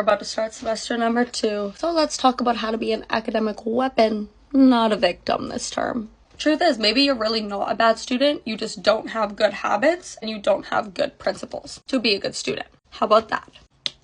about to start semester number 2, so let's talk about how to be an academic weapon, not a victim this term. Truth is, maybe you're really not a bad student, you just don't have good habits and you don't have good principles to be a good student. How about that?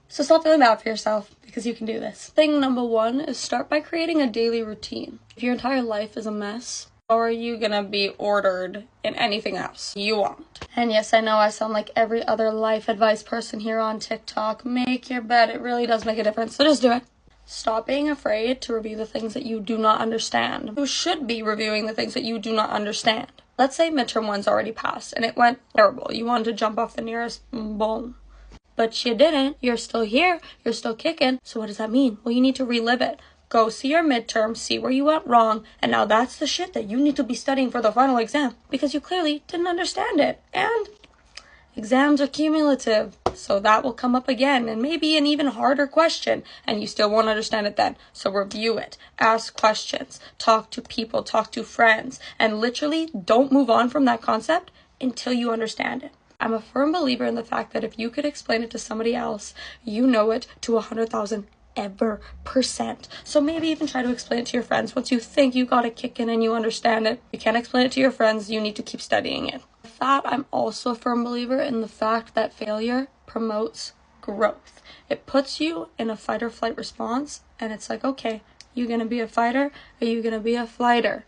So stop feeling bad for yourself, because you can do this. Thing number 1 is start by creating a daily routine. If your entire life is a mess, how are you gonna be ordered in anything else? You won't. And yes, I know I sound like every other life advice person here on TikTok. Make your bed. It really does make a difference, so just do it. Stop being afraid to review the things that you do not understand. You should be reviewing the things that you do not understand. Let's say midterm 1's already passed and it went terrible. You wanted to jump off the nearest boom. But you didn't. You're still here. You're still kicking. So what does that mean? Well, you need to relive it. Go see your midterm, see where you went wrong, and now that's the shit that you need to be studying for the final exam because you clearly didn't understand it. And exams are cumulative, so that will come up again and maybe an even harder question, and you still won't understand it then. So review it, ask questions, talk to people, talk to friends, and literally don't move on from that concept until you understand it. I'm a firm believer in the fact that if you could explain it to somebody else, you know it to 100,000%. So maybe even try to explain it to your friends once you think you got a kick in and you understand it. You can't explain it to your friends, you need to keep studying it. With that, I'm also a firm believer in the fact that failure promotes growth. It puts you in a fight or flight response, and it's like, okay, you gonna be a fighter or you gonna be a flighter?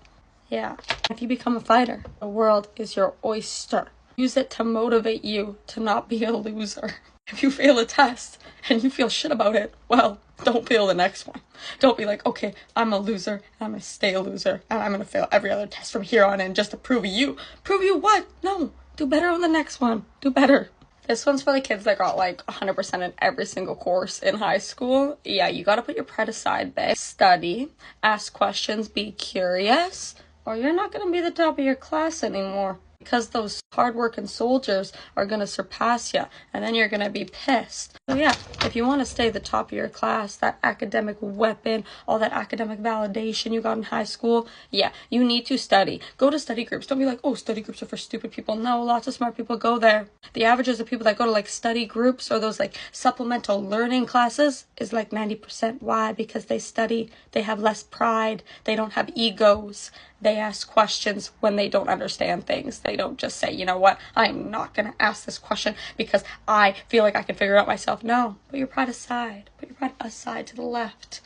Yeah. If you become a fighter, the world is your oyster. Use it to motivate you to not be a loser. If you fail a test and you feel shit about it, well, don't fail the next one. Don't be like, okay, I'm a loser and I'm gonna stay a loser and I'm gonna fail every other test from here on in just to prove you. Prove you what? No, do better on the next one. Do better. This one's for the kids that got like 100% in every single course in high school. Yeah, you gotta put your pride aside, babe. Study, ask questions, be curious, or you're not gonna be the top of your class anymore. Because those hardworking soldiers are going to surpass you, and then you're going to be pissed. So yeah, if you want to stay the top of your class, that academic weapon, all that academic validation you got in high school, yeah, you need to study. Go to study groups. Don't be like, oh, study groups are for stupid people. No, lots of smart people go there. The averages of people that go to like study groups or those like supplemental learning classes is like 90%. Why? Because they study, they have less pride, they don't have egos. They ask questions when they don't understand things. They don't just say, you know what, I'm not going to ask this question because I feel like I can figure it out myself. No, put your pride aside. Put your pride aside to the left.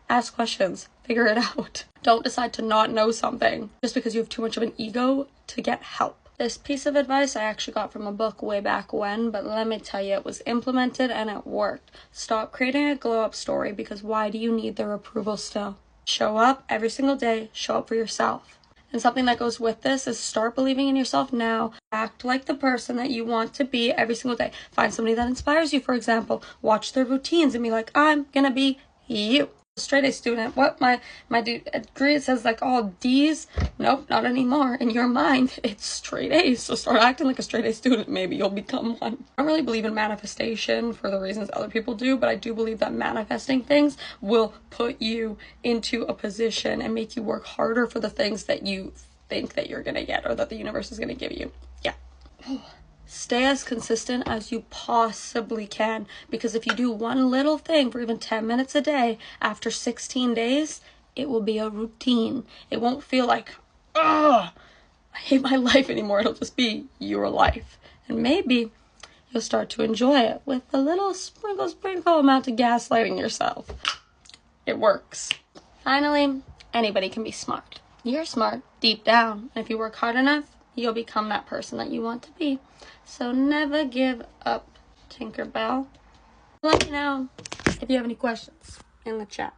Ask questions. Figure it out. Don't decide to not know something just because you have too much of an ego to get help. This piece of advice I actually got from a book way back when, but let me tell you, it was implemented and it worked. Stop creating a glow-up story because why do you need their approval still? Show up every single day. Show up for yourself. And something that goes with this is start believing in yourself now. Act like the person that you want to be every single day. Find somebody that inspires you, for example. Watch their routines and be like, I'm gonna be you. Straight A student. What my degree, it says like all D's. Nope, not anymore. In your mind, it's straight A's. So start acting like a straight A student. Maybe you'll become one. I don't really believe in manifestation for the reasons other people do, but I do believe that manifesting things will put you into a position and make you work harder for the things that you think that you're gonna get or that the universe is gonna give you. Yeah. Stay as consistent as you possibly can, because if you do one little thing for even 10 minutes a day, after 16 days, it will be a routine. It won't feel like, ugh, I hate my life anymore. It'll just be your life. And maybe you'll start to enjoy it with a little sprinkle amount of gaslighting yourself. It works. Finally, anybody can be smart. You're smart deep down. And if you work hard enough, you'll become that person that you want to be. So never give up, Tinkerbell. Let me know if you have any questions in the chat.